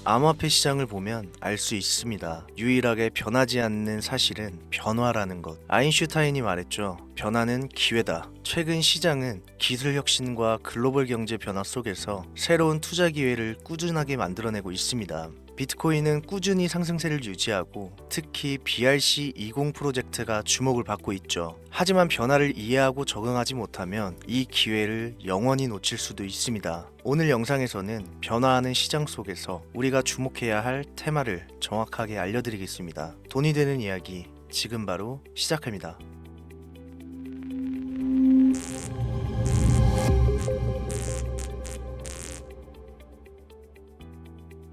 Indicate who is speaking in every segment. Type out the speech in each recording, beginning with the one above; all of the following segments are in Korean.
Speaker 1: 암호화폐 시장을 보면 알 수 있습니다. 유일하게 변하지 않는 사실은 변화라는 것. 아인슈타인이 말했죠. 변화는 기회다. 최근 시장은 기술 혁신과 글로벌 경제 변화 속에서 새로운 투자 기회를 꾸준하게 만들어내고 있습니다. 비트코인은 꾸준히 상승세를 유지하고 특히 BRC20 프로젝트가 주목을 받고 있죠. 하지만 변화를 이해하고 적응하지 못하면 이 기회를 영원히 놓칠 수도 있습니다. 오늘 영상에서는 변화하는 시장 속에서 우리가 주목해야 할 테마를 정확하게 알려드리겠습니다. 돈이 되는 이야기 지금 바로 시작합니다.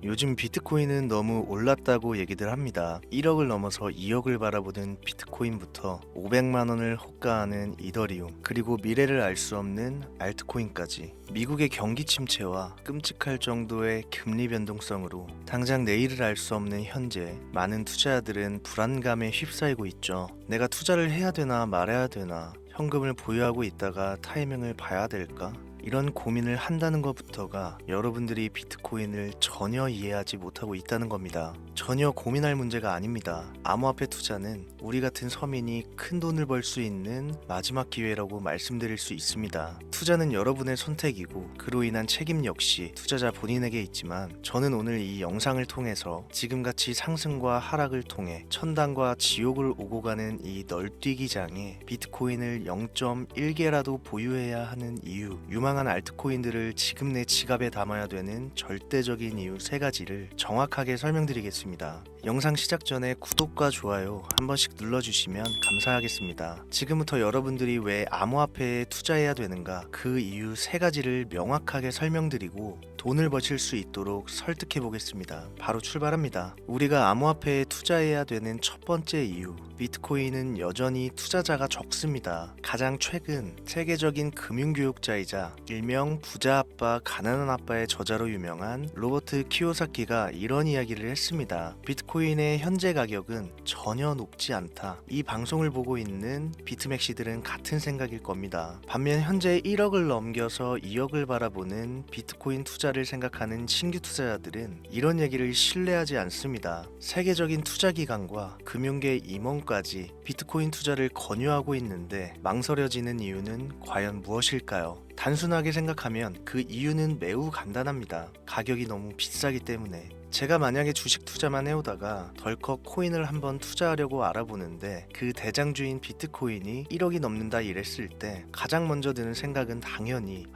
Speaker 1: 요즘 비트코인은 너무 올랐다고 얘기들 합니다. 1억을 넘어서 2억을 바라보는 비트코인부터 500만 원을 호가하는 이더리움, 그리고 미래를 알 수 없는 알트코인까지 미국의 경기 침체와 끔찍할 정도의 금리 변동성으로 당장 내일을 알 수 없는 현재 많은 투자자들은 불안감에 휩싸이고 있죠. 내가 투자를 해야 되나 말아야 되나, 현금을 보유하고 있다가 타이밍을 봐야 될까? 이런 고민을 한다는 것부터가 여러분들이 비트코인을 전혀 이해하지 못하고 있다는 겁니다. 전혀 고민할 문제가 아닙니다. 암호화폐 투자는 우리 같은 서민이 큰 돈을 벌 수 있는 마지막 기회라고 말씀드릴 수 있습니다. 투자는 여러분의 선택이고 그로 인한 책임 역시 투자자 본인에게 있지만, 저는 오늘 이 영상을 통해서 지금같이 상승과 하락을 통해 천당과 지옥을 오고 가는 이 널뛰기장에 비트코인을 0.1개라도 보유해야 하는 이유, 유망한 알트코인들을 지금 내 지갑에 담아야 되는 절대적인 이유 3가지를 정확하게 설명드리겠습니다. 영상 시작 전에 구독과 좋아요 한 번씩 눌러주시면 감사하겠습니다. 지금부터 여러분들이 왜 암호화폐에 투자해야 되는가, 그 이유 3가지를 명확하게 설명드리고 돈을 버실 수 있도록 설득해 보겠습니다. 바로 출발합니다. 우리가 암호화폐에 투자해야 되는 첫 번째 이유, 비트코인은 여전히 투자자가 적습니다. 가장 최근 세계적인 금융교육자이자 일명 부자 아빠 가난한 아빠의 저자로 유명한 로버트 키요사키가 이런 이야기를 했습니다. 비트코인의 현재 가격은 전혀 높지 않다. 이 방송을 보고 있는 비트맥시들은 같은 생각일 겁니다. 반면 현재 1억을 넘겨서 2억을 바라보는 비트코인 투자를 생각하는 신규 투자자들은 이런 얘기를 신뢰하지 않습니다. 세계적인 투자기관과 금융계 임원까지 비트코인 투자를 권유하고 있는데 망설여지는 이유는 과연 무엇일까요? 단순하게 생각하면 그 이유는 매우 간단합니다. 가격이 너무 비싸기 때문에. 제가 만약에 주식 투자만 해오다가 덜컥 코인을 한번 투자하려고 알아보는데 그 대장주인 비트코인이 1억이 넘는다 이랬을 때 가장 먼저 드는 생각은 당연히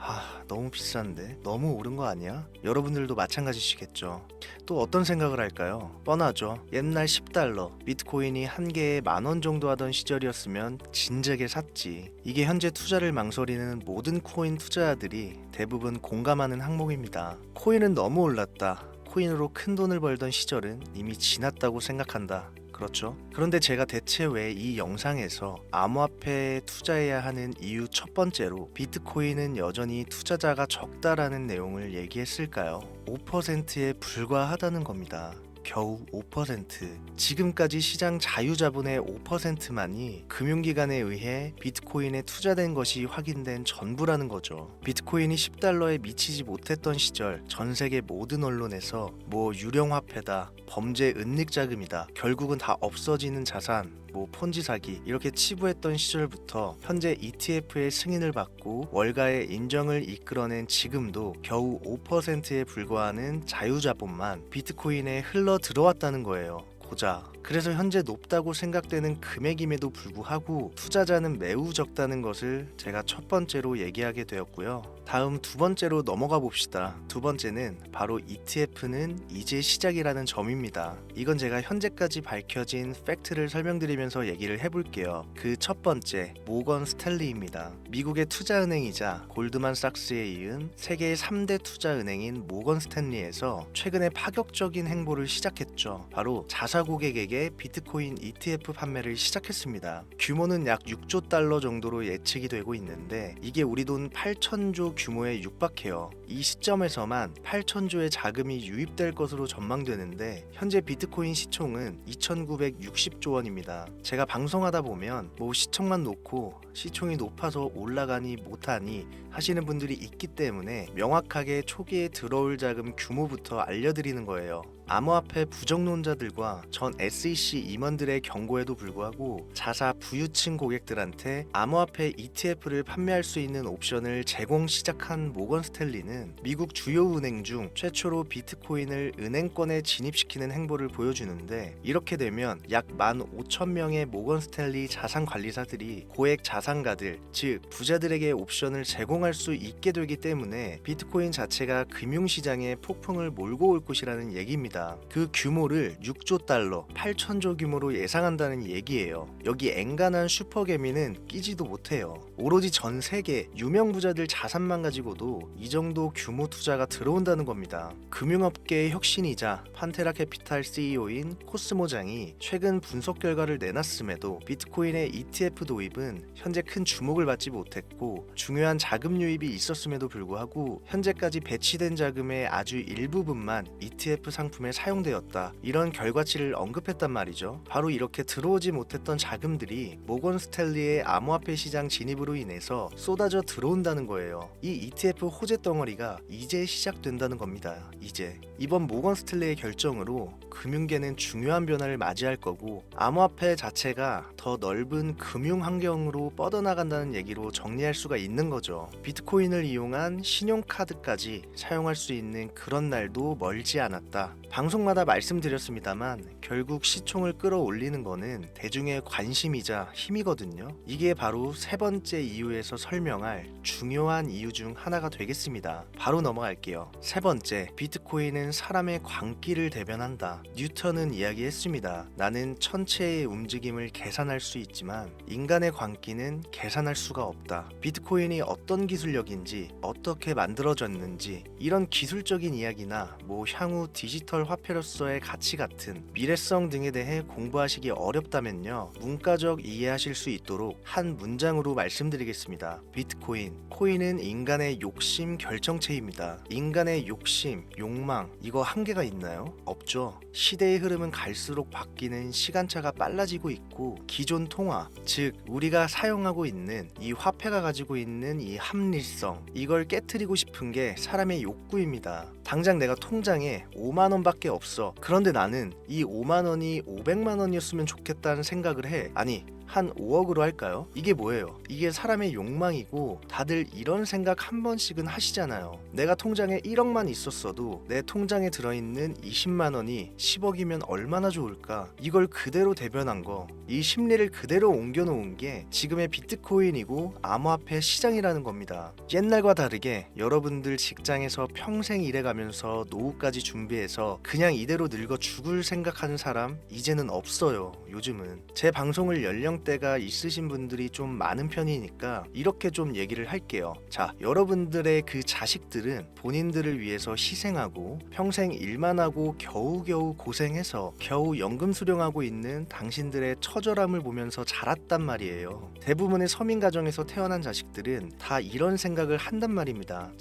Speaker 1: 너무 비싼데? 너무 오른 거 아니야? 여러분들도 마찬가지시겠죠. 또 어떤 생각을 할까요? 뻔하죠. 옛날 10달러, 비트코인이 한 개에 10,000원 정도 하던 시절이었으면 진작에 샀지. 이게 현재 투자를 망설이는 모든 코인 투자자들이 대부분 공감하는 항목입니다. 코인은 너무 올랐다. 코인으로 큰 돈을 벌던 시절은 이미 지났다고 생각한다. 그렇죠? 그런데 제가 대체 왜 이 영상에서 암호화폐에 투자해야 하는 이유 첫 번째로 비트코인은 여전히 투자자가 적다라는 내용을 얘기했을까요? 5%에 불과하다는 겁니다. 겨우 5%. 지금까지 시장 자유자본의 5%만이 금융기관에 의해 비트코인에 투자된 것이 확인된 전부라는 거죠. 비트코인이 10달러에 미치지 못했던 시절 전 세계 모든 언론에서 유령화폐다, 범죄 은닉자금이다, 결국은 다 없어지는 자산, 폰지 사기 이렇게 치부했던 시절부터 현재 ETF의 승인을 받고 월가의 인정을 이끌어낸 지금도 겨우 5%에 불과하는 자유자본만 비트코인에 흘러 들어왔다는 거예요. 고작. 그래서 현재 높다고 생각되는 금액임에도 불구하고 투자자는 매우 적다는 것을 제가 첫 번째로 얘기하게 되었고요. 다음 두 번째로 넘어가 봅시다. 두 번째는 바로 ETF는 이제 시작이라는 점입니다. 이건 제가 현재까지 밝혀진 팩트를 설명드리면서 얘기를 해볼게요. 그 첫 번째, 모건 스탠리입니다. 미국의 투자은행이자 골드만삭스에 이은 세계의 3대 투자은행인 모건 스탠리에서 최근에 파격적인 행보를 시작했죠. 바로 자산 자사 고객에게 비트코인 ETF 판매를 시작했습니다. 규모는 약 6조 달러 정도로 예측이 되고 있는데 이게 우리 돈 8천조 규모에 육박해요. 이 시점에서만 8천조의 자금이 유입될 것으로 전망되는데 현재 비트코인 시총은 2,960조 원입니다. 제가 방송하다 보면 뭐 시총만 놓고 시총이 높아서 올라가니 못하니 하시는 분들이 있기 때문에 명확하게 초기에 들어올 자금 규모부터 알려드리는 거예요. 암호화폐 부정론자들과 전 SEC 임원들의 경고에도 불구하고 자사 부유층 고객들한테 암호화폐 ETF를 판매할 수 있는 옵션을 제공 시작한 모건 스탠리는 미국 주요 은행 중 최초로 비트코인을 은행권에 진입시키는 행보를 보여주는데 이렇게 되면 약 15,000명의 모건 스탠리 자산 관리사들이 고액 자산가들, 즉 부자들에게 옵션을 제공할 수 있게 되기 때문에 비트코인 자체가 금융시장에 폭풍을 몰고 올 것이라는 얘기입니다. 그 규모를 6조 달러, 8천조 규모로 예상한다는 얘기예요. 여기 앵간한 슈퍼개미는 끼지도 못해요. 오로지 전 세계 유명 부자들 자산만 가지고도 이 정도 규모 투자가 들어온다는 겁니다. 금융업계의 혁신이자 판테라 캐피탈 CEO인 코스모장이 최근 분석 결과를 내놨음에도 비트코인의 ETF 도입은 현재 큰 주목을 받지 못했고 중요한 자금 유입이 있었음에도 불구하고 현재까지 배치된 자금의 아주 일부분만 ETF 상품에 사용되었다. 이런 결과치를 언급했단 말이죠. 바로 이렇게 들어오지 못했던 자금들이 모건 스탠리의 암호화폐 시장 진입으로 인해서 쏟아져 들어온다는 거예요. 이 ETF 호재 덩어리가 이제 시작된다는 겁니다. 이제 이번 모건 스탠리의 결정으로 금융계는 중요한 변화를 맞이할 거고 암호화폐 자체가 더 넓은 금융 환경으로 뻗어나간다는 얘기로 정리할 수가 있는 거죠. 비트코인을 이용한 신용카드까지 사용할 수 있는 그런 날도 멀지 않았다. 방송마다 말씀드렸습니다만 결국 시총을 끌어올리는 거는 대중의 관심이자 힘이거든요. 이게 바로 세 번째 이유에서 설명할 중요한 이유 중 하나가 되겠습니다. 바로 넘어갈게요. 세 번째, 비트코인은 사람의 광기를 대변한다. 뉴턴은 이야기했습니다. 나는 천체의 움직임을 계산할 수 있지만 인간의 광기는 계산할 수가 없다. 비트코인이 어떤 기술력인지 어떻게 만들어졌는지 이런 기술적인 이야기나 뭐 향후 디지털 화폐로서의 가치 같은 미래성 등에 대해 공부하시기 어렵다면요, 문과적 이해하실 수 있도록 한 문장으로 말씀드리겠습니다. 비트코인, 코인은 인간의 욕심 결정체입니다. 인간의 욕심, 욕망, 이거 한계가 있나요? 없죠. 시대의 흐름은 갈수록 바뀌는 시간차가 빨라지고 있고 기존 통화, 즉 우리가 사용하고 있는 이 화폐가 가지고 있는 이 합리성, 이걸 깨트리고 싶은 게 사람의 욕구입니다. 당장 내가 통장에 5만 원밖에 없어. 그런데 나는 이 5만 원이 500만 원이었으면 좋겠다는 생각을 해. 아니, 한 5억으로 할까요? 이게 뭐예요? 이게 사람의 욕망이고 다들 이런 생각 한 번씩은 하시잖아요. 내가 통장에 1억만 있었어도 내 통장에 들어있는 20만 원이 10억이면 얼마나 좋을까? 이걸 그대로 대변한 거, 이 심리를 그대로 옮겨놓은 게 지금의 비트코인이고 암호화폐 시장이라는 겁니다. 옛날과 다르게 여러분들 직장에서 평생 일해가면서 노후까지 준비해서 그냥 이대로 늙어 죽을 생각하는 사람 이제는 없어요. 요즘은 제 방송을 연령대가 있으신 분들이 좀 많은 편이니까 이렇게 좀 얘기를 할게요. 자, 여러분들의 그 자식들은 본인들을 위해서 희생하고 평생 일만 하고 겨우겨우 고생해서 겨우 연금 수령하고 있는 당신들의 처절함을 보면서 자랐단 말이에요. 대부분의 서민 가정에서 태어난 자식들은 다 이런 생각을 한단 말입니다.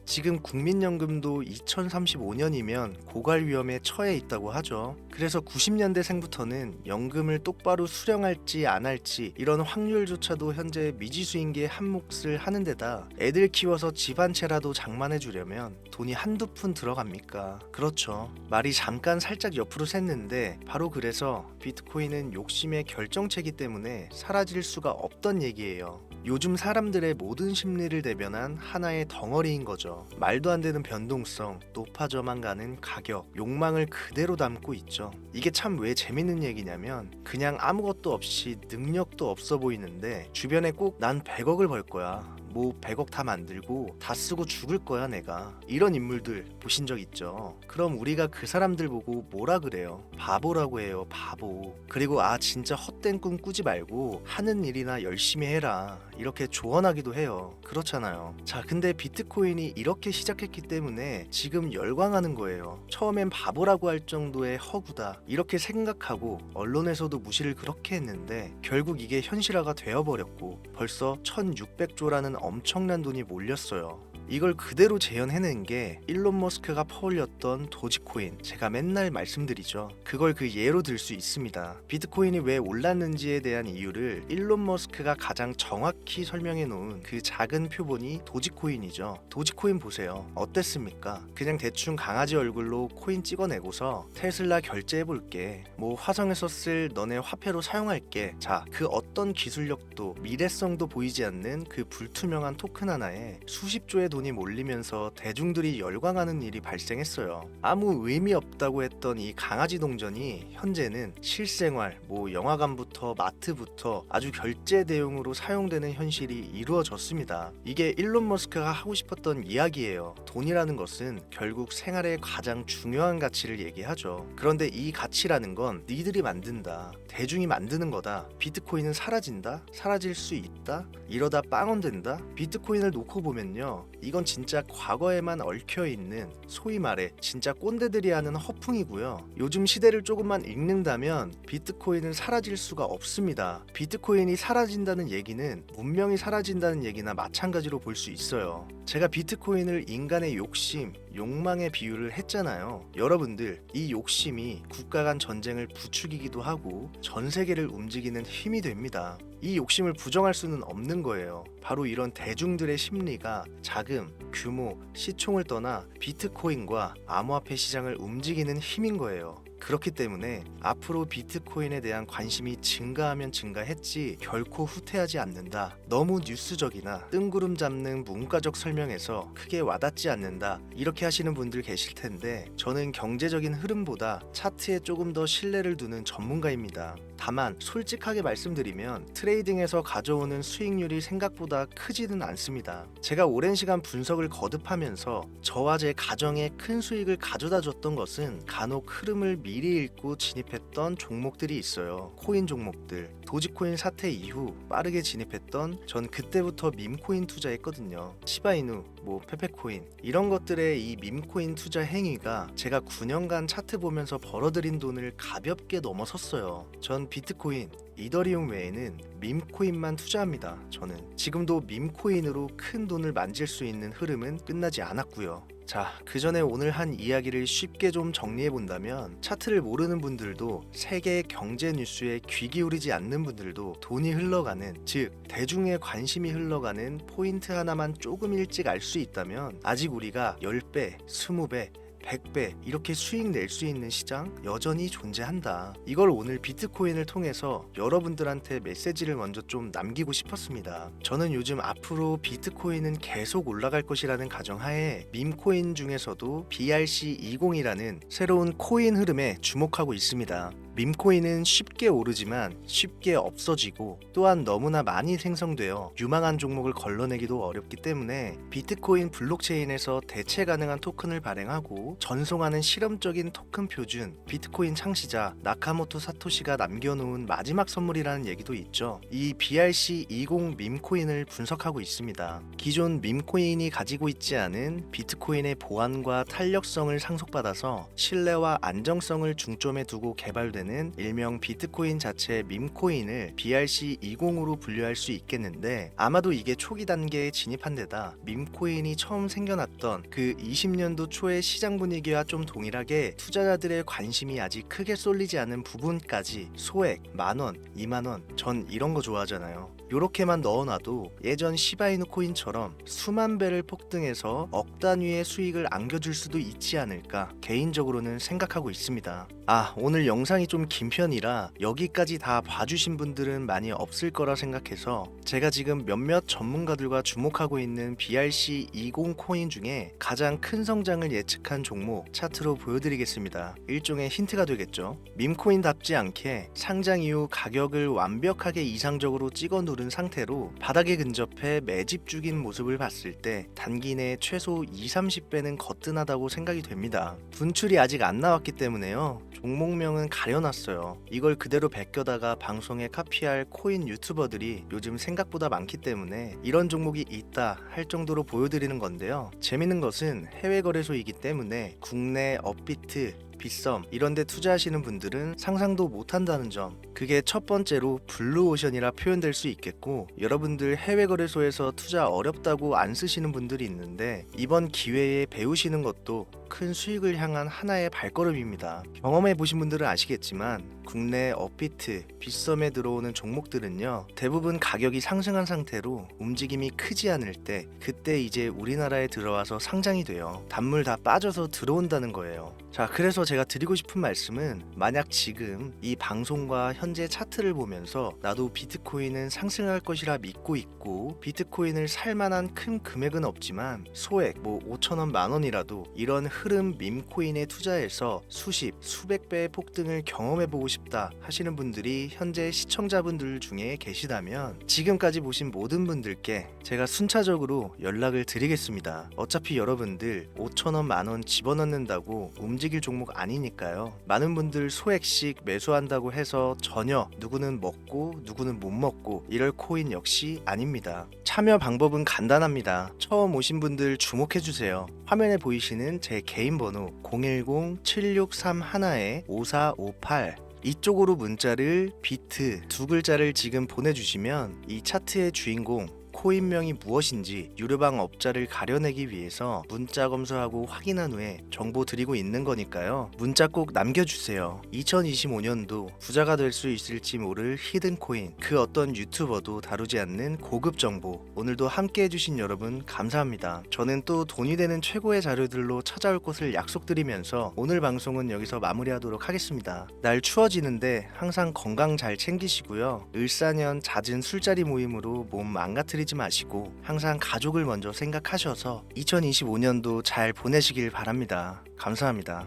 Speaker 1: 지금 국민연금도 2035년이면 고갈 위험에 처해 있다고 하죠. 그래서 90년대생부터는 연금을 똑바로 수령할지 안 할지 이런 확률조차도 현재 미지수인 게 한 몫을 하는 데다 애들 키워서 집 한 채라도 장만해 주려면 돈이 한두 푼 들어갑니까? 그렇죠. 말이 잠깐 살짝 옆으로 샜는데 바로 그래서 비트코인은 욕심의 결정체이기 때문에 사라질 수가 없던 얘기예요. 요즘 사람들의 모든 심리를 대변한 하나의 덩어리인 거죠. 말도 안 되는 변동성, 높아져만 가는 가격, 욕망을 그대로 담고 있죠. 이게 참 왜 재밌는 얘기냐면 그냥 아무것도 없이 능력도 없어 보이는데 주변에 꼭 난 100억을 벌 거야, 뭐 100억 다 만들고 다 쓰고 죽을 거야 내가, 이런 인물들 보신 적 있죠? 그럼 우리가 그 사람들 보고 뭐라 그래요? 바보라고 해요. 바보. 그리고 진짜 헛된 꿈 꾸지 말고 하는 일이나 열심히 해라, 이렇게 조언하기도 해요. 그렇잖아요. 자, 근데 비트코인이 이렇게 시작했기 때문에 지금 열광하는 거예요. 처음엔 바보라고 할 정도의 허구다 이렇게 생각하고 언론에서도 무시를 그렇게 했는데 결국 이게 현실화가 되어버렸고 벌써 1600조라는 엄청난 돈이 몰렸어요. 이걸 그대로 재현해낸 게 일론 머스크가 퍼올렸던 도지코인, 제가 맨날 말씀드리죠. 그걸 그 예로 들 수 있습니다. 비트코인이 왜 올랐는지에 대한 이유를 일론 머스크가 가장 정확히 설명해 놓은 그 작은 표본이 도지코인이죠. 도지코인 보세요. 어땠습니까? 그냥 대충 강아지 얼굴로 코인 찍어내고서 테슬라 결제해볼게, 뭐 화성에서 쓸 너네 화폐로 사용할게. 자, 그 어떤 기술력도 미래성도 보이지 않는 그 불투명한 토큰 하나에 수십 조의 돈이 몰리면서 대중들이 열광하는 일이 발생했어요. 아무 의미 없다고 했던 이 강아지 동전이 현재는 실생활, 뭐 영화관부터 마트부터 아주 결제 대용으로 사용되는 현실이 이루어졌습니다. 이게 일론 머스크가 하고 싶었던 이야기예요. 돈이라는 것은 결국 생활의 가장 중요한 가치를 얘기하죠. 그런데 이 가치라는 건 니들이 만든다, 대중이 만드는 거다. 비트코인은 사라진다? 사라질 수 있다? 이러다 빵원된다? 비트코인을 놓고 보면요, 이건 진짜 과거에만 얽혀있는 소위 말해 진짜 꼰대들이 하는 허풍이고요. 요즘 시대를 조금만 읽는다면 비트코인은 사라질 수가 없습니다. 비트코인이 사라진다는 얘기는 문명이 사라진다는 얘기나 마찬가지로 볼 수 있어요. 제가 비트코인을 인간의 욕심, 욕망에 비유를 했잖아요. 여러분들, 이 욕심이 국가 간 전쟁을 부추기기도 하고 전 세계를 움직이는 힘이 됩니다. 이 욕심을 부정할 수는 없는 거예요. 바로 이런 대중들의 심리가 자금, 규모, 시총을 떠나 비트코인과 암호화폐 시장을 움직이는 힘인 거예요. 그렇기 때문에 앞으로 비트코인에 대한 관심이 증가하면 증가했지 결코 후퇴하지 않는다. 너무 뉴스적이나 뜬구름 잡는 문과적 설명에서 크게 와닿지 않는다, 이렇게 하시는 분들 계실 텐데 저는 경제적인 흐름보다 차트에 조금 더 신뢰를 두는 전문가입니다. 다만 솔직하게 말씀드리면 트레이딩에서 가져오는 수익률이 생각보다 크지는 않습니다. 제가 오랜 시간 분석을 거듭하면서 저와 제 가정에 큰 수익을 가져다 줬던 것은 간혹 흐름을 미리 읽고 진입했던 종목들이 있어요. 코인 종목들. 도지코인 사태 이후 빠르게 진입했던, 전 그때부터 밈코인 투자했거든요. 시바이누, 뭐 페페코인, 이런 것들의 이 밈코인 투자 행위가 제가 9년간 차트 보면서 벌어들인 돈을 가볍게 넘어섰어요. 전 비트코인, 이더리움 외에는 밈코인만 투자합니다. 저는 지금도 밈코인으로 큰 돈을 만질 수 있는 흐름은 끝나지 않았고요. 자, 그 전에 오늘 한 이야기를 쉽게 좀 정리해 본다면, 차트를 모르는 분들도 세계 경제 뉴스에 귀 기울이지 않는 분들도 돈이 흘러가는, 즉 대중의 관심이 흘러가는 포인트 하나만 조금 일찍 알 수 있다면 아직 우리가 10배, 20배, 100배 이렇게 수익 낼 수 있는 시장 여전히 존재한다. 이걸 오늘 비트코인을 통해서 여러분들한테 메시지를 먼저 좀 남기고 싶었습니다. 저는 요즘 앞으로 비트코인은 계속 올라갈 것이라는 가정하에 밈코인 중에서도 BRC20이라는 새로운 코인 흐름에 주목하고 있습니다. 밈코인은 쉽게 오르지만 쉽게 없어지고 또한 너무나 많이 생성되어 유망한 종목을 걸러내기도 어렵기 때문에 비트코인 블록체인에서 대체 가능한 토큰을 발행하고 전송하는 실험적인 토큰 표준, 비트코인 창시자 나카모토 사토시가 남겨놓은 마지막 선물이라는 얘기도 있죠. 이 BRC20 밈코인을 분석하고 있습니다. 기존 밈코인이 가지고 있지 않은 비트코인의 보안과 탄력성을 상속받아서 신뢰와 안정성을 중점에 두고 개발된 일명 비트코인 자체의 밈코인을 BRC20으로 분류할 수 있겠는데, 아마도 이게 초기 단계에 진입한 데다 밈코인이 처음 생겨났던 그 20년도 초의 시장 분위기와 좀 동일하게 투자자들의 관심이 아직 크게 쏠리지 않은 부분까지 소액, 만원, 2만원, 전 이런 거 좋아하잖아요. 요렇게만 넣어놔도 예전 시바이누 코인처럼 수만 배를 폭등해서 억 단위의 수익을 안겨줄 수도 있지 않을까 개인적으로는 생각하고 있습니다. 오늘 영상이 좀 긴 편이라 여기까지 다 봐주신 분들은 많이 없을 거라 생각해서 제가 지금 몇몇 전문가들과 주목하고 있는 BRC20 코인 중에 가장 큰 성장을 예측한 종목 차트로 보여드리겠습니다. 일종의 힌트가 되겠죠. 밈코인답지 않게 상장 이후 가격을 완벽하게 이상적으로 찍어 누른 상태로 바닥에 근접해 매집 중인 모습을 봤을 때 단기 내에 최소 20-30배는 거뜬하다고 생각이 됩니다. 분출이 아직 안 나왔기 때문에요. 종목명은 가려놨어요. 이걸 그대로 베껴다가 방송에 카피할 코인 유튜버들이 요즘 생각보다 많기 때문에 이런 종목이 있다 할 정도로 보여드리는 건데요. 재밌는 것은 해외 거래소이기 때문에 국내 업비트, 빗썸 이런 데 투자하시는 분들은 상상도 못한다는 점, 그게 첫 번째로 블루오션이라 표현될 수 있겠고, 여러분들 해외 거래소에서 투자 어렵다고 안 쓰시는 분들이 있는데 이번 기회에 배우시는 것도 큰 수익을 향한 하나의 발걸음입니다. 경험해 보신 분들은 아시겠지만 국내 업비트, 빗썸에 들어오는 종목들은요, 대부분 가격이 상승한 상태로 움직임이 크지 않을 때, 그때 이제 우리나라에 들어와서 상장이 돼요. 단물 다 빠져서 들어온다는 거예요. 자, 그래서 제가 드리고 싶은 말씀은, 만약 지금 이 방송과 현재 차트를 보면서 나도 비트코인은 상승할 것이라 믿고 있고 비트코인을 살 만한 큰 금액은 없지만 소액 5천원 만원이라도 이런 흐름 밈코인에 투자해서 수십 수백 배의 폭등을 경험해 보고 싶다 하시는 분들이 현재 시청자분들 중에 계시다면 지금까지 보신 모든 분들께 제가 순차적으로 연락을 드리겠습니다. 어차피 여러분들 5천원 만원 집어넣는다고 움직일 종목 아니니까요. 많은 분들 소액씩 매수한다고 해서 전혀 누구는 먹고 누구는 못 먹고 이럴 코인 역시 아닙니다. 참여 방법은 간단합니다. 처음 오신 분들 주목해주세요. 화면에 보이시는 제 개인 번호 010-7631-5458, 이쪽으로 문자를 비트 두 글자를 지금 보내주시면 이 차트의 주인공 코인명이 무엇인지 유료방 업자를 가려내기 위해서 문자 검수하고 확인한 후에 정보 드리고 있는 거니까요. 문자 꼭 남겨주세요. 2025년도 부자가 될 수 있을지 모를 히든코인, 그 어떤 유튜버도 다루지 않는 고급 정보, 오늘도 함께 해주신 여러분 감사합니다. 저는 또 돈이 되는 최고의 자료들로 찾아올 것을 약속드리면서 오늘 방송은 여기서 마무리하도록 하겠습니다. 날 추워지는데 항상 건강 잘 챙기시고요. 을사년 잦은 술자리 모임으로 몸 망가뜨리지 마시고 항상 가족을 먼저 생각하셔서 2025년도 잘 보내시길 바랍니다. 감사합니다.